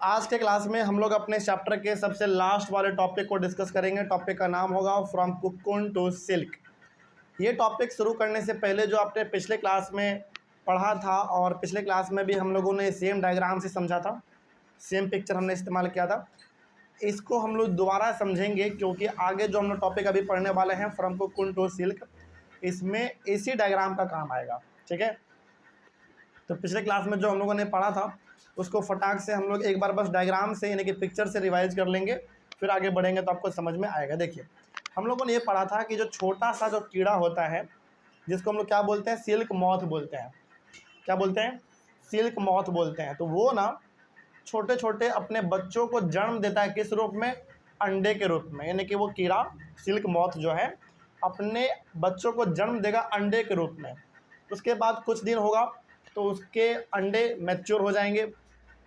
आज के क्लास में हम लोग अपने चैप्टर के सबसे लास्ट वाले टॉपिक को डिस्कस करेंगे। टॉपिक का नाम होगा फ्रॉम कुकुन टू सिल्क। ये टॉपिक शुरू करने से पहले जो आपने पिछले क्लास में पढ़ा था और पिछले क्लास में भी हम लोगों ने सेम डायग्राम से समझा था, सेम पिक्चर हमने इस्तेमाल किया था, इसको हम लोग दोबारा समझेंगे क्योंकि आगे जो हम लोग टॉपिक अभी पढ़ने वाले हैं फ्रॉम कुकुन टू सिल्क, इसमें इसी डायग्राम का काम आएगा। ठीक है, तो पिछले क्लास में जो हम लोगों ने पढ़ा था उसको फटाक से हम लोग एक बार बस डायग्राम से यानी कि पिक्चर से रिवाइज कर लेंगे, फिर आगे बढ़ेंगे तो आपको समझ में आएगा। देखिए, हम लोगों ने ये पढ़ा था कि जो छोटा सा जो कीड़ा होता है जिसको हम लोग क्या बोलते हैं, सिल्क मॉथ बोलते हैं। क्या बोलते हैं? सिल्क मॉथ बोलते हैं। तो वो ना छोटे छोटे अपने बच्चों को जन्म देता है, किस रूप में? अंडे के रूप में। यानी कि वो कीड़ा सिल्क मॉथ जो है अपने बच्चों को जन्म देगा अंडे के रूप में। उसके बाद कुछ दिन होगा तो उसके अंडे मैच्योर हो जाएंगे,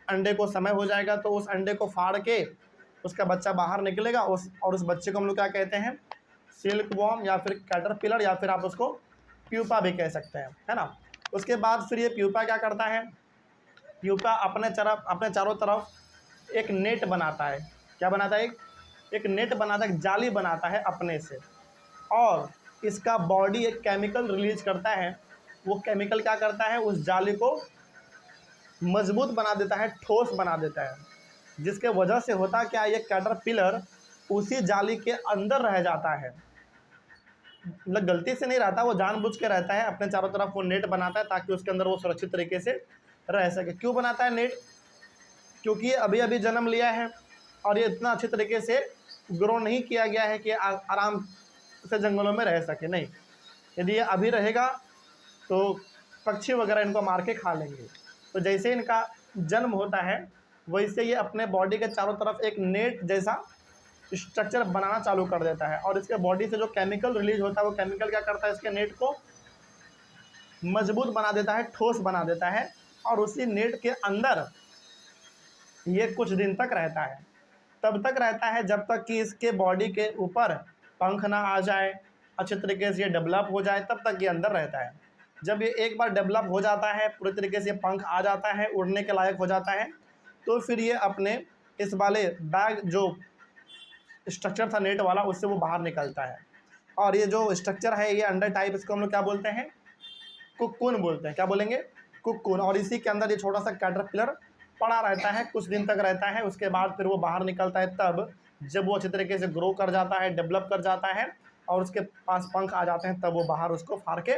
अंडे को समय हो जाएगा तो उस अंडे को फाड़ के उसका बच्चा बाहर निकलेगा। उस बच्चे को हम लोग क्या कहते हैं? सिल्क वॉर्म या फिर कैटरपिलर या फिर आप उसको प्यूपा भी कह सकते हैं, है ना। उसके बाद फिर ये प्यूपा क्या करता है? प्यूपा अपने चारों तरफ एक नेट बनाता है। क्या बनाता है? एक नेट बनाता है, एक जाली बनाता है अपने से, और इसका बॉडी एक केमिकल रिलीज करता है। वो केमिकल क्या करता है? उस जाली को मजबूत बना देता है, ठोस बना देता है, जिसके वजह से होता क्या, ये कैटरपिलर उसी जाली के अंदर रह जाता है। मतलब गलती से नहीं रहता, वो जानबूझ के रहता है। अपने चारों तरफ वो नेट बनाता है ताकि उसके अंदर वो सुरक्षित तरीके से रह सके। क्यों बनाता है नेट? क्योंकि ये अभी अभी जन्म लिया है और ये इतना अच्छे तरीके से ग्रो नहीं किया गया है कि आराम से जंगलों में रह सके। नहीं, यदि ये अभी रहेगा तो पक्षी वगैरह इनको मार के खा लेंगे। तो जैसे इनका जन्म होता है वैसे ये अपने बॉडी के चारों तरफ एक नेट जैसा स्ट्रक्चर बनाना चालू कर देता है, और इसके बॉडी से जो केमिकल रिलीज होता है वो केमिकल क्या करता है? इसके नेट को मजबूत बना देता है, ठोस बना देता है, और उसी नेट के अंदर ये कुछ दिन तक रहता है। तब तक रहता है जब तक कि इसके बॉडी के ऊपर पंख ना आ जाए, अच्छे तरीके से ये डेवलप हो जाए, तब तक ये अंदर रहता है। जब ये एक बार डेवलप हो जाता है, पूरी तरीके से पंख आ जाता है, उड़ने के लायक हो जाता है, तो फिर ये अपने इस वाले बैग जो स्ट्रक्चर था नेट वाला, उससे वो बाहर निकलता है। और ये जो स्ट्रक्चर है ये अंडर टाइप, इसको हम लोग क्या बोलते हैं? कुकुन बोलते हैं। क्या बोलेंगे? कुकुन। और इसी के अंदर ये छोटा सा कैटरपिलर पड़ा रहता है, कुछ दिन तक रहता है। उसके बाद फिर वो बाहर निकलता है तब जब वो अच्छे तरीके से ग्रो कर जाता है, डेवलप कर जाता है और उसके पास पंख आ जाते हैं, तब वो बाहर उसको फाड़ के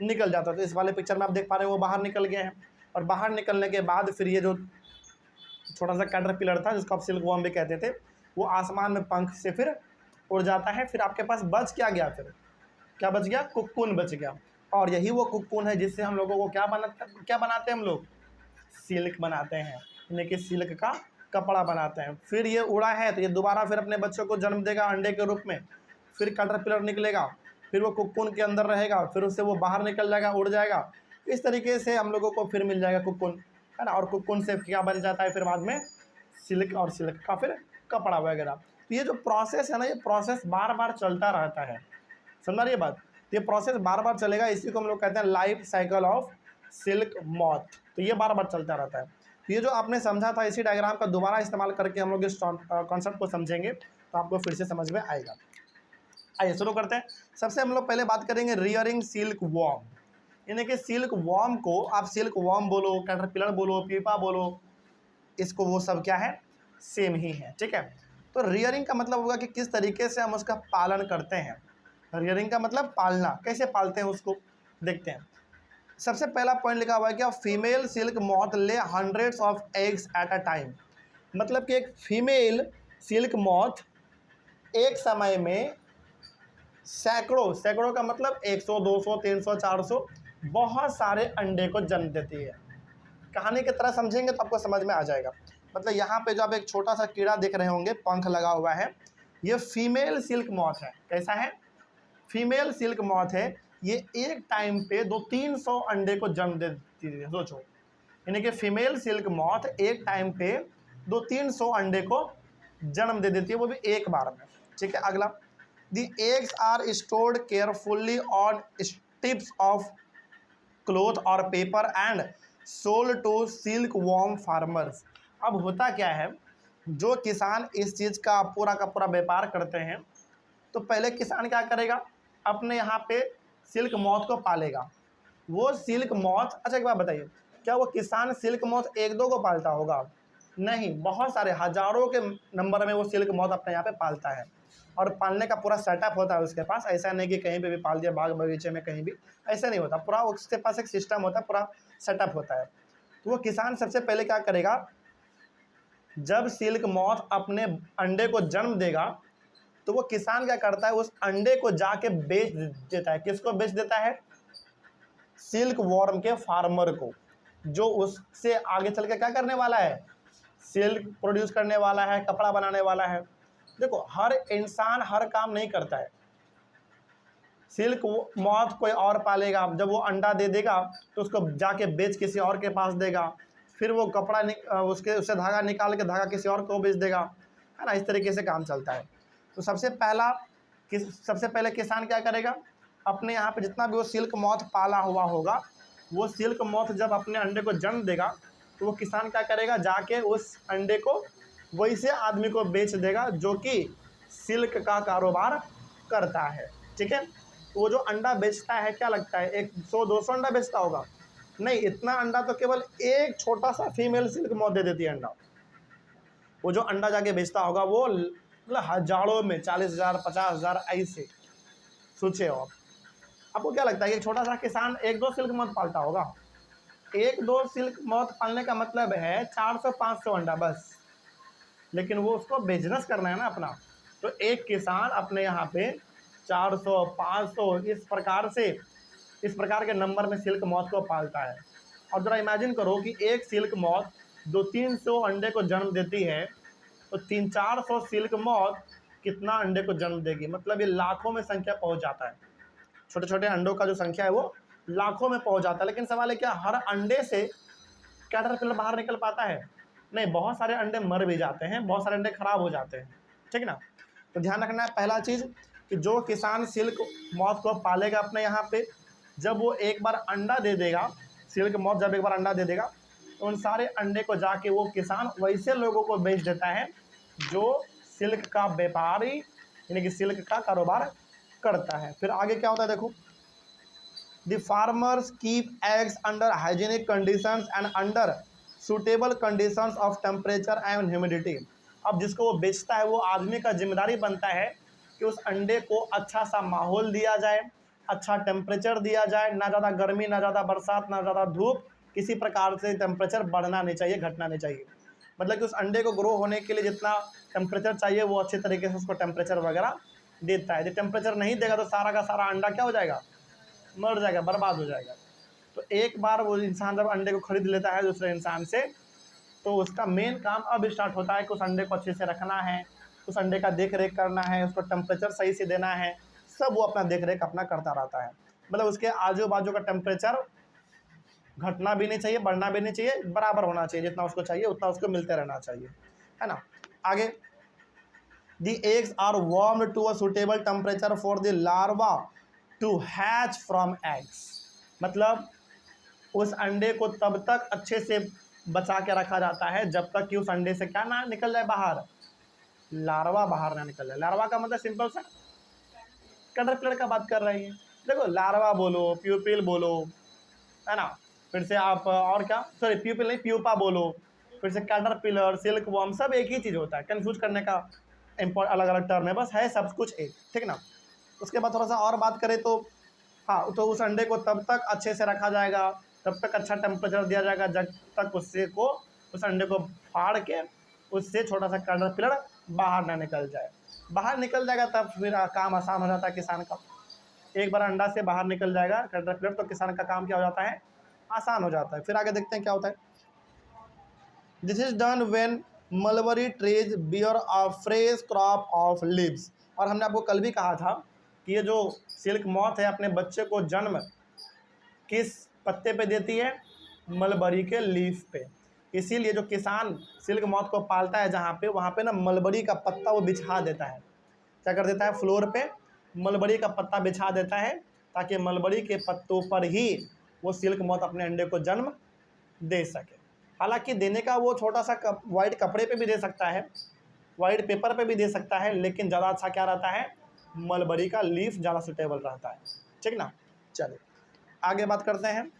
निकल जाता है। तो इस वाले पिक्चर में आप देख पा रहे हैं वो बाहर निकल गए हैं। और बाहर निकलने के बाद फिर ये जो छोटा सा कैटरपिलर था जिसको आप सिल्क वॉर्म भी कहते थे, वो आसमान में पंख से फिर उड़ जाता है। फिर आपके पास बच क्या गया? फिर क्या बच गया? कुकुन बच गया। और यही वो कुकुन है जिससे हम लोगों को क्या बनाते हैं हम लोग? सिल्क बनाते हैं, यानी कि सिल्क का कपड़ा बनाते हैं। फिर ये उड़ा है तो ये दोबारा फिर अपने बच्चों को जन्म देगा अंडे के रूप में। फिर कैटरपिलर निकलेगा, फिर वो कुकुन के अंदर रहेगा, फिर उससे वो बाहर निकल जाएगा, उड़ जाएगा। इस तरीके से हम लोगों को फिर मिल जाएगा कुकुन, है ना। और कुकुन से क्या बन जाता है फिर बाद में? सिल्क, और सिल्क का फिर कपड़ा वगैरह। तो ये जो प्रोसेस है ना, ये प्रोसेस बार बार चलता रहता है। समझ रही है बात? ये प्रोसेस बार बार चलेगा, इसी को हम लोग कहते हैं life cycle of silk moth. तो ये बार बार चलता रहता है। तो ये जो आपने समझा था इसी डायग्राम का दोबारा इस्तेमाल करके हम लोग इस कॉन्सेप्ट को समझेंगे तो आपको फिर से समझ में आएगा। आइए शुरू करते हैं। सबसे हम लोग पहले बात करेंगे रियरिंग सिल्क वॉर्म। यानी कि सिल्क वॉर्म को आप सिल्क वॉर्म बोलो, कैटरपिलर बोलो, पीपा बोलो, इसको वो सब क्या है? सेम ही है। ठीक है, तो रियरिंग का मतलब होगा कि किस तरीके से हम उसका पालन करते हैं। रियरिंग का मतलब पालना। कैसे पालते हैं उसको देखते हैं। सबसे पहला पॉइंट लिखा हुआ है कि फीमेल सिल्क मॉथ ले hundreds of eggs at a time. मतलब कि एक फीमेल सिल्क मॉथ एक समय में सैकड़ों का मतलब 100, 200, 300, 400 बहुत सारे अंडे को जन्म देती है। कहानी की तरह समझेंगे तो आपको समझ में आ जाएगा। मतलब यहाँ पे जो आप एक छोटा सा कीड़ा देख रहे होंगे, पंख लगा हुआ है, ये फीमेल सिल्क मॉथ है। कैसा है? फीमेल सिल्क मॉथ है। ये एक टाइम पे 200-300 अंडे को जन्म दे देती है। सोचो, यानी कि फीमेल सिल्क मॉथ एक टाइम पे 200-300 अंडे को जन्म दे देती है, वो भी एक बार में। ठीक है, अगला, the eggs are stored carefully on strips of cloth और paper and sold to silkworm farmers. अब होता क्या है, जो किसान इस चीज़ का पूरा व्यापार करते हैं, तो पहले किसान क्या करेगा, अपने यहाँ पे सिल्क मौत को पालेगा। वो सिल्क मौत, अच्छा एक बात बताइए, क्या वो किसान सिल्क मौत एक दो को पालता होगा? नहीं, बहुत सारे हजारों के नंबर में वो सिल्क मौत अपने यहाँ पे पालता है, और पालने का पूरा सेटअप होता है उसके पास। ऐसा नहीं कि कहीं पे भी पाल दिया, बाग बगीचे में कहीं भी, ऐसा नहीं होता। पूरा उसके पास एक सिस्टम होता है, पूरा सेटअप होता है। तो वो किसान सबसे पहले क्या करेगा, जब सिल्क मौत अपने अंडे को जन्म देगा, तो वो किसान क्या करता है, उस अंडे को जाके बेच देता है। किसको बेच देता है? सिल्क वॉर्म के फार्मर को, जो उससे आगे चल के क्या करने वाला है, सिल्क प्रोड्यूस करने वाला है, कपड़ा बनाने वाला है। देखो, हर इंसान हर काम नहीं करता है। सिल्क मौत कोई और पालेगा, जब वो अंडा दे देगा तो उसको जाके बेच किसी और के पास देगा, फिर वो कपड़ा उससे धागा निकाल के धागा किसी और को बेच देगा, है ना। इस तरीके से काम चलता है। तो सबसे पहले किसान क्या करेगा, अपने यहाँ पे जितना भी वो सिल्क मौत पाला हुआ होगा, वो सिल्क मौत जब अपने अंडे को जन्म देगा, तो वो किसान क्या करेगा, जाके उस अंडे को वैसे आदमी को बेच देगा जो कि सिल्क का कारोबार करता है। ठीक है। तो वो जो अंडा बेचता है, क्या लगता है 100-200 अंडा बेचता होगा? नहीं, इतना अंडा तो केवल एक छोटा सा फीमेल सिल्क मौत दे देती है अंडा। वो जो अंडा जाके बेचता होगा वो मतलब हजारों में, 40,000 50,000 ऐसे। सोचे हो आप, आपको क्या लगता है कि छोटा सा किसान 1-2 सिल्क मौत पालता होगा? 1-2 सिल्क मौत पालने का मतलब है 400-500 अंडा बस। लेकिन वो उसको बिजनेस करना है ना अपना। तो एक किसान अपने यहाँ पे 400-500 इस प्रकार के नंबर में सिल्क मौत को पालता है। और ज़रा इमेजिन करो कि एक सिल्क मौत 200-300 अंडे को जन्म देती है, तो 300-400 सिल्क मौत कितना अंडे को जन्म देगी? मतलब ये लाखों में संख्या पहुंच जाता है। छोटे छोटे अंडों का जो संख्या है वो लाखों में पहुंच जाता है। लेकिन सवाल है, क्या हर अंडे से कैटरपिलर बाहर निकल पाता है? नहीं, बहुत सारे अंडे मर भी जाते हैं, बहुत सारे अंडे खराब हो जाते हैं। ठीक ना। तो ध्यान रखना है पहला चीज़ कि जो किसान सिल्क मौत को पालेगा अपने यहाँ पे, जब वो एक बार अंडा दे देगा, सिल्क मौत जब एक बार अंडा दे देगा, तो उन सारे अंडे को जाके वो किसान वैसे लोगों को बेच देता है जो सिल्क का व्यापारी यानी कि सिल्क का कारोबार करता है। फिर आगे क्या होता है देखो, the farmers keep eggs under hygienic conditions and under suitable conditions of temperature and humidity. अब जिसको वो बेचता है, वो आदमी का जिम्मेदारी बनता है कि उस अंडे को अच्छा सा माहौल दिया जाए, अच्छा टेम्परेचर दिया जाए, ना ज़्यादा गर्मी, ना ज़्यादा बरसात, ना ज़्यादा धूप, किसी प्रकार से टेम्परेचर बढ़ना नहीं चाहिए, घटना नहीं चाहिए। मतलब कि उस अंडे को ग्रो होने के लिए जितना टेम्परेचर चाहिए वो अच्छे तरीके से उसको टेम्परेचर वगैरह देता है। यदि टेम्परेचर नहीं देगा तो सारा का सारा अंडा क्या हो जाएगा, मर जाएगा, बर्बाद हो जाएगा। तो एक बार वो इंसान जब अंडे को खरीद लेता है दूसरे इंसान से, तो उसका मेन काम अब स्टार्ट होता है कि उस अंडे को अच्छे से रखना है, उस अंडे का देख रेख करना है, उसको टेम्परेचर सही से देना है, सब वो अपना देख रेख अपना करता रहता है। मतलब उसके आजू बाजू का टेम्परेचर घटना भी नहीं चाहिए, बढ़ना भी नहीं चाहिए, बराबर होना चाहिए, जितना उसको चाहिए उतना उसको मिलते रहना चाहिए, है ना। आगे, the eggs are warmed to a suitable temperature for the larva to hatch from eggs. मतलब उस अंडे को तब तक अच्छे से बचा के रखा जाता है जब तक कि उस अंडे से क्या ना निकल जाए बाहर, लार्वा बाहर ना निकल जाए। लार्वा का मतलब सिंपल सा कैटरपिलर का बात कर रही है। देखो, लार्वा बोलो, प्यूपिल बोलो, है ना, फिर से आप और क्या, सॉरी प्यूपिल नहीं, प्यूपा बोलो, फिर से कैटरपिलर, सिल्क वॉर्म, सब एक ही चीज़ होता है। कंफ्यूज करने का अलग अलग टर्म है, बस है सब कुछ एक। ठीक ना। उसके बाद थोड़ा सा और बात करें तो हाँ, तो उस अंडे को तब तक अच्छे से रखा जाएगा, तब तक अच्छा टेम्परेचर दिया जाएगा जब तक उस अंडे को फाड़ के उससे छोटा सा कैटरपिलर बाहर ना निकल जाए। बाहर निकल जाएगा तब फिर काम आसान हो जाता है किसान का। एक बार अंडा से बाहर निकल जाएगा कैटरपिलर, तो किसान का काम क्या हो जाता है, आसान हो जाता है। फिर आगे देखते हैं क्या होता है। This is done when mulberry trees bear a fresh crop of leaves. और हमने आपको कल भी कहा था कि ये जो सिल्क मॉथ है अपने बच्चे को जन्म किस पत्ते पे देती है, मलबरी के लीफ पे। इसीलिए जो किसान सिल्क मॉथ को पालता है जहाँ पे, वहाँ पे ना मलबरी का पत्ता वो बिछा देता है। क्या कर देता है, फ्लोर पे मलबरी का पत्ता बिछा देता है, ताकि मलबरी के पत्तों पर ही वो सिल्क मॉथ अपने अंडे को जन्म दे सके। हालांकि देने का वो छोटा सा वाइट कपड़े पे भी दे सकता है, वाइट पेपर पे भी दे सकता है, लेकिन ज़्यादा अच्छा क्या रहता है, मलबरी का लीफ ज़्यादा सुटेबल रहता है। ठीक ना, चलिए आगे बात करते हैं।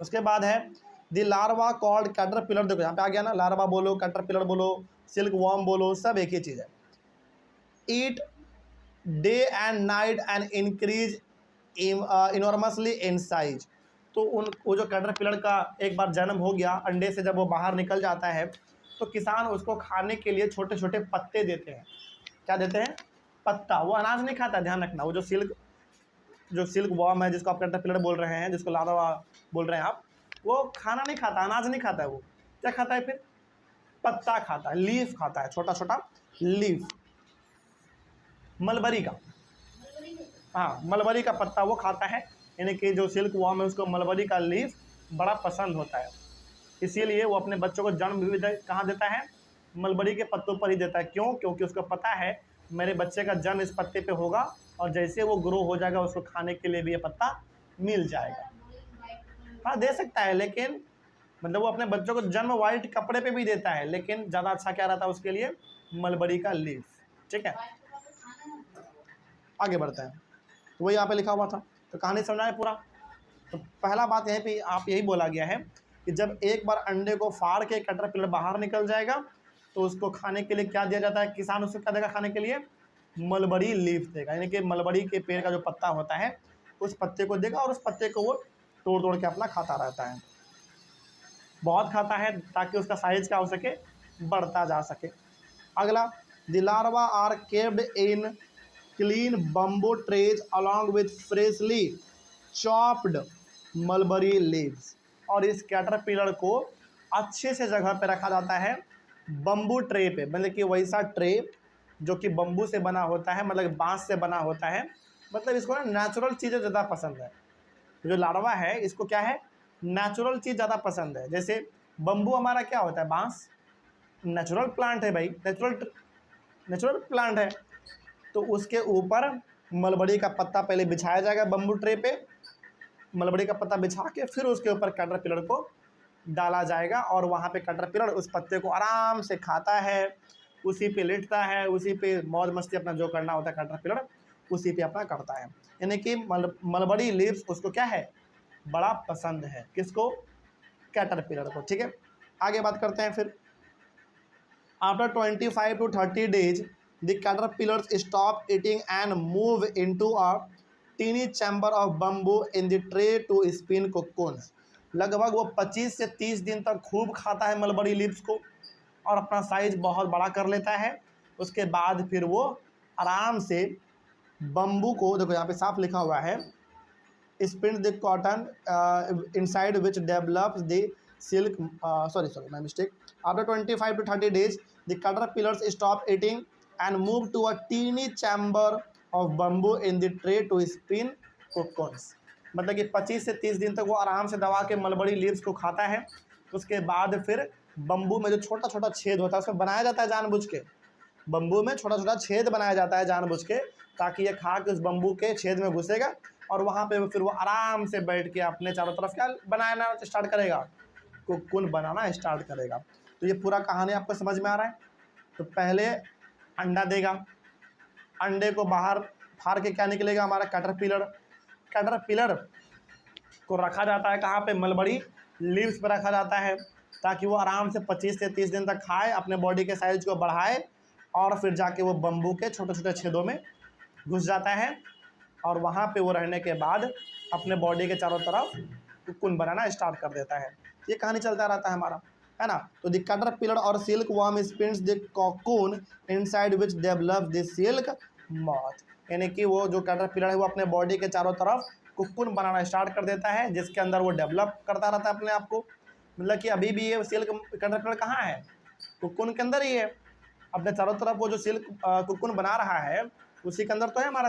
उसके बाद है द लार्वा कॉल्ड कैटरपिलर। देखो यहाँ पे आ गया ना, लार्वा बोलो, कैटरपिलर बोलो, सिल्क वॉर्म बोलो, सब एक ही चीज़ है। Eat day and night and increase enormously in size. तो वो जो कैटरपिलर का एक बार जन्म हो गया, अंडे से जब वो बाहर निकल जाता है तो किसान उसको खाने के लिए छोटे छोटे पत्ते देते हैं। क्या देते हैं, पत्ता। वो अनाज नहीं खाता, ध्यान रखना। वो जो सिल्क वॉर्म है, जिसको आप कैटरपिलर बोल रहे हैं, जिसको लार्वा बोल रहे हैं आप, वो खाना नहीं खाता, अनाज नहीं खाता है। वो क्या खाता है फिर, पत्ता खाता है, लीफ खाता है, छोटा छोटा लीफ, मलबरी का। हाँ, मलबरी का पत्ता वो खाता है। यानी कि जो सिल्क वॉर्म है उसको मलबरी का लीफ बड़ा पसंद होता है, इसीलिए वो अपने बच्चों को जन्म भी कहाँ देता है, मलबरी के पत्तों पर ही देता है। क्यों, क्योंकि उसको पता है मेरे बच्चे का जन्म इस पत्ते पे होगा और जैसे वो ग्रो हो जाएगा उसको खाने के लिए भी ये पत्ता मिल जाएगा। हाँ दे सकता है, लेकिन मतलब वो अपने बच्चों को जन्म वाइट कपड़े पे भी देता है, लेकिन ज़्यादा अच्छा क्या रहता है उसके लिए, मलबरी का लीफ। ठीक है, आगे बढ़ते हैं। तो वही यहाँ पे लिखा हुआ था, तो कहानी समझना है पूरा। तो पहला बात यहीं पे आप यही बोला गया है कि जब एक बार अंडे को फाड़ के कैटरपिलर बाहर निकल जाएगा तो उसको खाने के लिए क्या दिया जाता है, किसान उसको क्या देगा खाने के लिए, मलबरी लीफ देगा। यानी कि मलबरी के पेड़ का जो पत्ता होता है उस पत्ते को देगा और उस पत्ते को वो तोड़ तोड़ के अपना खाता रहता है, बहुत खाता है ताकि उसका साइज क्या हो सके, बढ़ता जा सके। अगला, the larva are kept in clean bamboo trays along with freshly chopped mulberry leaves. और इस कैटरपिलर को अच्छे से जगह पे रखा जाता है, बम्बू ट्रे पे, मतलब कि वैसा ट्रे जो कि बम्बू से बना होता है, मतलब बांस से बना होता है। मतलब इसको ना नेचुरल चीज़ें ज़्यादा पसंद है। जो लार्वा है इसको क्या है, नेचुरल चीज़ ज़्यादा पसंद है। जैसे बम्बू हमारा क्या होता है, बांस, नेचुरल प्लांट है भाई, नेचुरल प्लांट है। तो उसके ऊपर मलबरी का पत्ता पहले बिछाया जाएगा बम्बू ट्रे पे, मलबरी का पत्ता बिछा के फिर उसके ऊपर कैटरपिलर को डाला जाएगा और वहाँ पे कैटरपिलर उस पत्ते को आराम से खाता है, उसी पे लेटता है, उसी पे मौज मस्ती अपना जो करना होता है कैटरपिलर उसी पे अपना करता है। यानी कि मलबरी लीव्स उसको क्या है, बड़ा पसंद है, किसको, कैटरपिलर को। ठीक है, आगे बात करते हैं फिर। After 25 to 30 days the caterpillars stop eating and move into a teeny chamber of bamboo in the tray to spin cocoons। लगभग वो 25 से 30 दिन तक खूब खाता है मलबरी लीव्स को और अपना साइज बहुत बड़ा कर लेता है। उसके बाद फिर वो आराम से बम्बू को, देखो यहाँ पे साफ लिखा हुआ है, spin the cotton inside which develops the silk, sorry, my mistake. After 25 to 30 days, the caterpillars stop eating and move to a teeny chamber of bamboo in the tray to spin cocoons। मतलब कि 25 से 30 दिन तक वो आराम से दबा के मलबरी लीव्स को खाता है। उसके बाद फिर बम्बू में जो छोटा छोटा छेद होता है उसमें बनाया जाता है जानबूझ के, बम्बू में छोटा छोटा छेद बनाया जाता है जानबूझ के, ताकि ये खा के उस बम्बू के छेद में घुसेगा और वहाँ पे फिर वो आराम से बैठ के अपने चारों तरफ क्या बनाना स्टार्ट करेगा, कोकून बनाना स्टार्ट करेगा। तो ये पूरा कहानी आपको समझ में आ रहा है। तो पहले अंडा देगा, अंडे को बाहर फाड़ के क्या निकलेगा, हमारा कैटरपिलर को रखा जाता है कहाँ पे, मलबरी लीव्स पर रखा जाता है ताकि वो आराम से 25 से 30 दिन तक खाए, अपने बॉडी के साइज को बढ़ाए और फिर जाके वो बम्बू के छोटे छोटे छेदों में घुस जाता है और वहाँ पे वो रहने के बाद अपने बॉडी के चारों तरफ कोकून बनाना स्टार्ट कर देता है। ये कहानी चलता रहता है हमारा, है ना। तो the caterpillar or silk worm spins the cocoon inside which develop the silk moth. यानी कि वो जो कैटरपिलर है वो अपने बॉडी के चारों तरफ कोकून बनाना स्टार्ट कर देता है, जिसके अंदर वो डेवलप करता रहता है अपने आप को। मतलब कि अभी भी ये सिल्क कैटरपिलर कहाँ है, कोकून के अंदर ही है, अपने चारों तरफ वो जो सिल्क कोकून बना रहा है उसी के अंदर तो है हमारा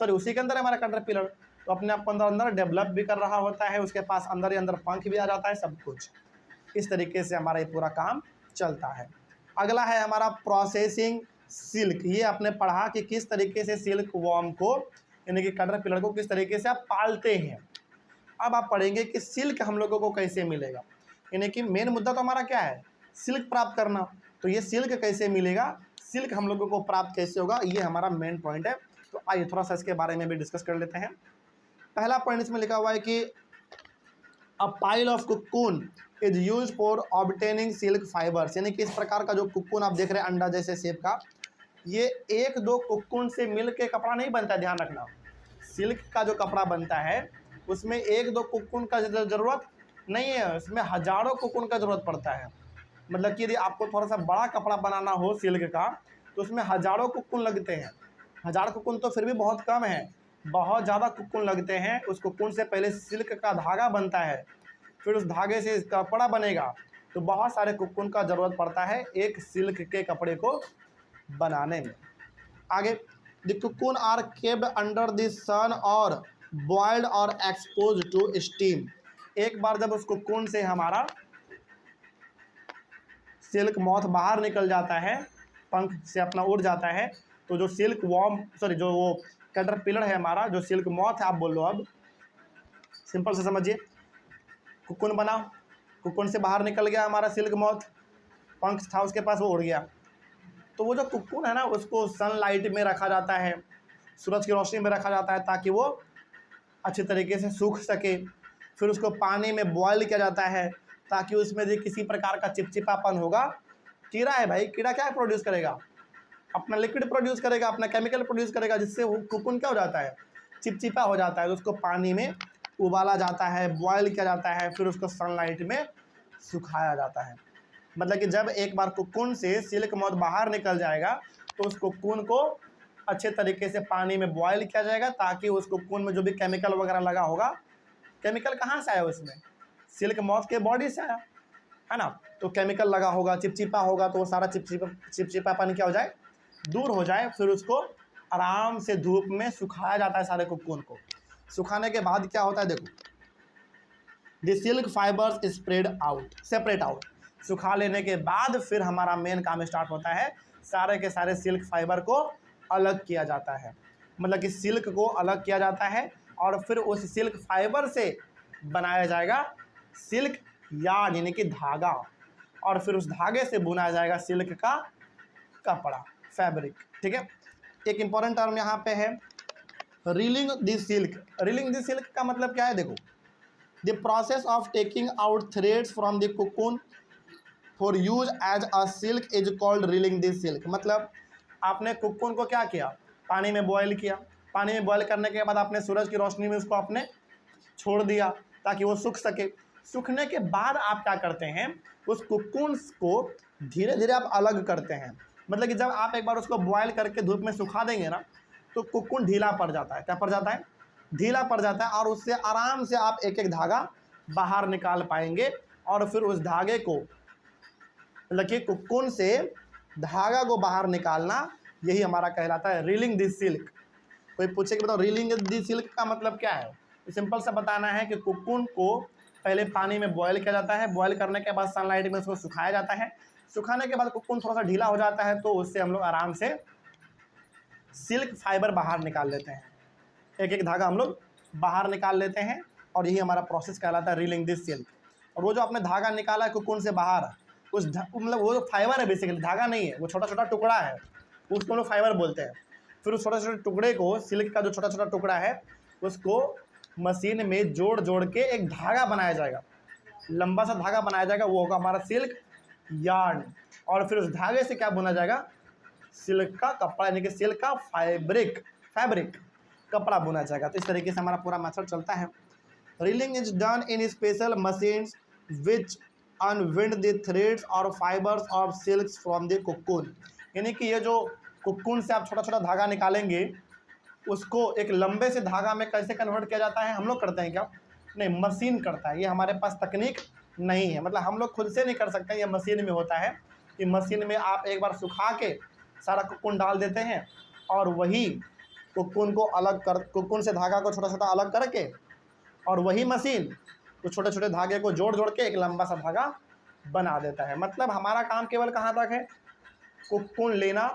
उसी के अंदर है हमारा कैटरपिलर। तो अपने आप को अंदर अंदर डेवलप भी कर रहा होता है, उसके पास अंदर ही अंदर पंख भी आ जाता है, सब कुछ इस तरीके से हमारा ये पूरा काम चलता है। अगला है हमारा प्रोसेसिंग सिल्क। ये आपने पढ़ा कि किस तरीके से सिल्क वॉर्म को, यानी कि कैटरपिलर को किस तरीके से आप पालते हैं। अब आप पढ़ेंगे कि सिल्क हम लोगों को कैसे मिलेगा। यानी कि मेन मुद्दा तो हमारा क्या है, सिल्क प्राप्त करना। तो ये सिल्क कैसे मिलेगा, सिल्क हम लोगों को प्राप्त कैसे होगा, ये हमारा मेन पॉइंट है। तो आइए थोड़ा सा इसके बारे में भी डिस्कस कर लेते हैं। पहला पॉइंट इसमें लिखा हुआ है कि a pile of cocoon is use for obtaining silk fibres, यानी कि इस प्रकार का जो कुक्कून आप देख रहे हैं अंडा जैसे शेप का, ये एक दो कुक्कून से मिल के कपड़ा नहीं बनता है, ध्यान रखना। सिल्क का जो कपड़ा बनता है उसमें एक दो कुक्कून का ज़रूरत नहीं है, उसमें हजारों कुक्कून का ज़रूरत पड़ता है। मतलब कि यदि आपको थोड़ा सा बड़ा कपड़ा बनाना हो सिल्क का तो उसमें हजारों कुक्कून लगते हैं। हज़ार कुक्कून तो फिर भी बहुत कम है, बहुत ज़्यादा कुक्कून लगते हैं। उस कुक्कून से पहले सिल्क का धागा बनता है, फिर उस धागे से कपड़ा बनेगा, तो बहुत सारे कुक्कून का ज़रूरत पड़ता है एक सिल्क के कपड़े को बनाने में। आगे, the cocoon are kept under the sun और बॉइल्ड और एक्सपोज टू स्टीम। एक बार जब उस कुक्कून से हमारा सिल्क मॉथ बाहर निकल जाता है, पंख से अपना उड़ जाता है, तो जो सिल्क जो वो कैटरपिलर है हमारा, जो सिल्क मॉथ है आप बोल लो, अब सिंपल से समझिए, कुक्कून बना, कुक्कून से बाहर निकल गया हमारा सिल्क मॉथ, पंख था उसके पास, वो उड़ गया। तो वो जो कुक्कून है ना, उसको सनलाइट में रखा जाता है, सूरज की रोशनी में रखा जाता है ताकि वो अच्छे तरीके से सूख सके। फिर उसको पानी में बॉयल किया जाता है ताकि उसमें जो किसी प्रकार का चिपचिपापन होगा, कीड़ा है भाई, कीड़ा क्या प्रोड्यूस करेगा, अपना लिक्विड प्रोड्यूस करेगा, अपना केमिकल प्रोड्यूस करेगा, जिससे वो कुक्कून क्या हो जाता है, चिपचिपा हो जाता है। तो उसको पानी में उबाला जाता है, बॉयल किया जाता है, फिर उसको सनलाइट में सुखाया जाता है। मतलब कि जब एक बार कुक्कून से सिल्क मॉथ बाहर निकल जाएगा तो उस कुक्कून को अच्छे तरीके से पानी में बॉयल किया जाएगा ताकि उस कुक्कून में जो भी केमिकल वगैरह लगा होगा, केमिकल कहाँ से आया, उसमें सिल्क मॉथ के बॉडी से आया है ना, तो केमिकल लगा होगा, चिपचिपा होगा, तो वो सारा चिपचिपापन क्या हो जाए, दूर हो जाए। फिर उसको आराम से धूप में सुखाया जाता है सारे कुक्कून को। सुखाने के बाद क्या होता है, देखो, the silk fibres separate out. सुखा लेने के बाद फिर हमारा मेन काम स्टार्ट होता है, सारे के सारे सिल्क फाइबर को अलग किया जाता है। मतलब कि सिल्क को अलग किया जाता है और फिर उस सिल्क फाइबर से बनाया जाएगा सिल्क यार्न, यानी कि धागा, और फिर उस धागे से बुना जाएगा सिल्क का कपड़ा, फैब्रिक। ठीक है, एक इंपॉर्टेंट टर्म यहाँ पे है reeling the silk. Reeling the silk का मतलब क्या है, देखो, the process of taking out threads from the cocoon for use as a silk is called reeling the silk. मतलब आपने कुकून को क्या किया, पानी में बॉयल किया, पानी में बॉयल करने के बाद आपने सूरज की रोशनी में उसको आपने छोड़ दिया ताकि वो सूख सके। सूखने के बाद आप क्या करते हैं, उस कुकून को धीरे धीरे आप अलग करते हैं। मतलब कि जब आप एक बार उसको बॉयल करके धूप में सुखा देंगे ना, तो कुकून ढीला पड़ जाता है। क्या पड़ जाता है, ढीला पड़ जाता है, और उससे आराम से आप एक एक धागा बाहर निकाल पाएंगे। और फिर उस धागे को, मतलब कि कुकून से धागा को बाहर निकालना, यही हमारा कहलाता है रीलिंग द सिल्क। कोई पूछे कि बताओ रीलिंग द सिल्क का मतलब क्या है, तो सिंपल सा बताना है कि कुकून को पहले पानी में बॉयल किया जाता है, बॉयल करने के बाद सनलाइट में उसको सुखाया जाता है, सुखाने के बाद कुकून थोड़ा सा ढीला हो जाता है, तो उससे हम लोग आराम से सिल्क फाइबर बाहर निकाल लेते हैं, एक एक धागा हम लोग बाहर निकाल लेते हैं, और यही हमारा प्रोसेस कहलाता है रीलिंग दिस सिल्क। और वो जो आपने धागा निकाला है कुकून से बाहर, मतलब वो जो फाइबर है, बेसिकली धागा नहीं है, वो छोटा छोटा टुकड़ा है, उसको हम लोग फाइबर बोलते हैं। फिर उस छोटे छोटे टुकड़े को, सिल्क का जो छोटा छोटा टुकड़ा है, उसको मशीन में जोड़ जोड़ के एक धागा बनाया जाएगा, लंबा सा धागा बनाया जाएगा, वो होगा हमारा सिल्क यार्न। और फिर उस धागे से क्या बुना जाएगा, सिल्क का कपड़ा, यानी कि सिल्क का फैब्रिक कपड़ा बुना जाएगा। तो इस तरीके से हमारा पूरा मेथड चलता है। Reeling is done in special machines which unwind the threads और fibres of silk from the cocoon. यानी कि ये जो कुकून से आप छोटा छोटा धागा निकालेंगे, उसको एक लंबे से धागा में कैसे कन्वर्ट किया जाता है, हम लोग करते हैं क्या, नहीं, मशीन करता है। ये हमारे पास तकनीक नहीं है, मतलब हम लोग खुद से नहीं कर सकते, ये मशीन में होता है। कि मशीन में आप एक बार सुखा के सारा कुकून डाल देते हैं, और वही कुकून को कुकून से धागा को छोटा छोटा अलग करके, और वही मशीन तो छोटे छोटे धागे को जोड़ जोड़ के एक लंबा सा धागा बना देता है। मतलब हमारा काम केवल कहाँ तक है, कुकून लेना,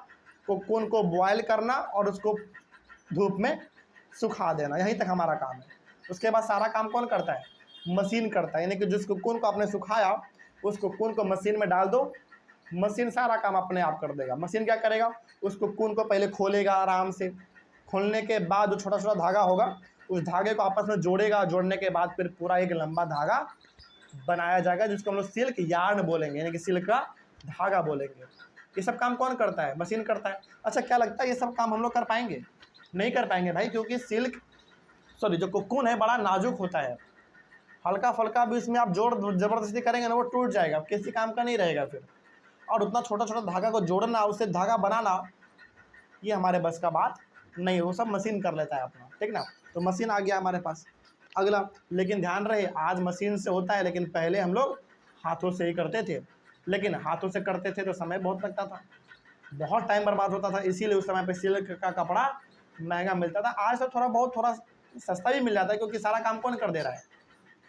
कुकून को बॉयल करना और उसको धूप में सुखा देना, यहीं तक हमारा काम है। उसके बाद सारा काम कौन करता है, मशीन करता है। यानी कि जिस कुकून को आपने सुखाया उस कोकून को मशीन में डाल दो, मशीन सारा काम अपने आप कर देगा। मशीन क्या करेगा, उस कोकून को पहले खोलेगा आराम से, खोलने के बाद जो छोटा छोटा धागा होगा उस धागे को आपस में जोड़ेगा, जोड़ने के बाद फिर पूरा एक लंबा धागा बनाया जाएगा जिसको हम लोग सिल्क यार्न बोलेंगे, यानी कि सिल्क का धागा बोलेंगे। ये सब काम कौन करता है, मशीन करता है। अच्छा क्या लगता है ये सब काम हम लोग कर पाएंगे? नहीं कर पाएंगे भाई, क्योंकि जो कोकून है बड़ा नाजुक होता है, हल्का फल्का भी इसमें आप जोर ज़बरदस्ती करेंगे ना वो टूट जाएगा, किसी काम का नहीं रहेगा फिर। और उतना छोटा छोटा धागा को जोड़ना, उससे धागा बनाना, ये हमारे बस का बात नहीं, वो सब मशीन कर लेता है अपना, ठीक ना। तो मशीन आ गया हमारे पास। अगला, लेकिन ध्यान रहे आज मशीन से होता है, लेकिन पहले हम लोग हाथों से ही करते थे। लेकिन हाथों से करते थे तो समय बहुत लगता था, बहुत टाइम बर्बाद होता था, इसीलिए उस समय पे सिल्क का कपड़ा महंगा मिलता था। आज तो थोड़ा सस्ता भी मिल जाता है, क्योंकि सारा काम कौन कर दे रहा है,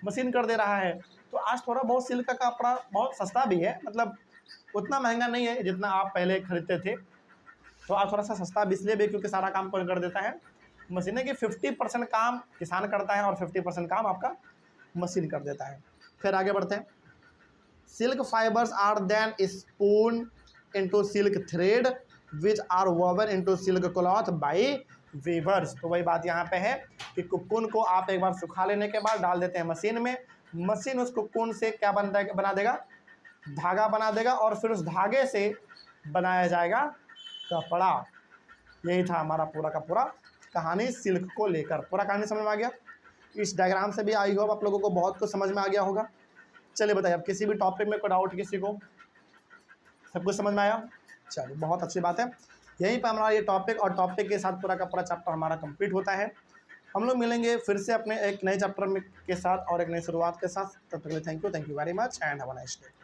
मशीन कर दे रहा है। तो आज थोड़ा बहुत सिल्क का कपड़ा बहुत सस्ता भी है, मतलब उतना महंगा नहीं है जितना आप पहले खरीदते थे। तो आज थोड़ा सा सस्ता भी इसलिए भी क्योंकि सारा काम कौन कर देता है, मशीन है कि 50% काम किसान करता है और 50% काम आपका मशीन कर देता है। फिर आगे बढ़ते हैं। Silk fibres are then spun into silk thread which are woven into silk cloth by weavers. तो वही बात यहाँ पे है कि कोकून को आप एक बार सुखा लेने के बाद डाल देते हैं मशीन में, मशीन उस कोकून से क्या बना देगा, धागा बना देगा, और फिर उस धागे से बनाया जाएगा कपड़ा। यही था हमारा पूरा का पूरा कहानी सिल्क को लेकर। पूरा कहानी समझ में आ गया? इस डायग्राम से भी आई होप आप लोगों को बहुत कुछ समझ में आ गया होगा। चलिए बताइए, अब किसी भी टॉपिक में कोई डाउट किसी को, सब कुछ समझ में आया? चलिए बहुत अच्छी बात है। यहीं पर हमारा ये टॉपिक और टॉपिक के साथ पूरा का पूरा चैप्टर हमारा कंप्लीट होता है। हम लोग मिलेंगे फिर से अपने एक नए चैप्टर में के साथ और एक नई शुरुआत के साथ। तब तक के लिए thank you very much and have a nice day.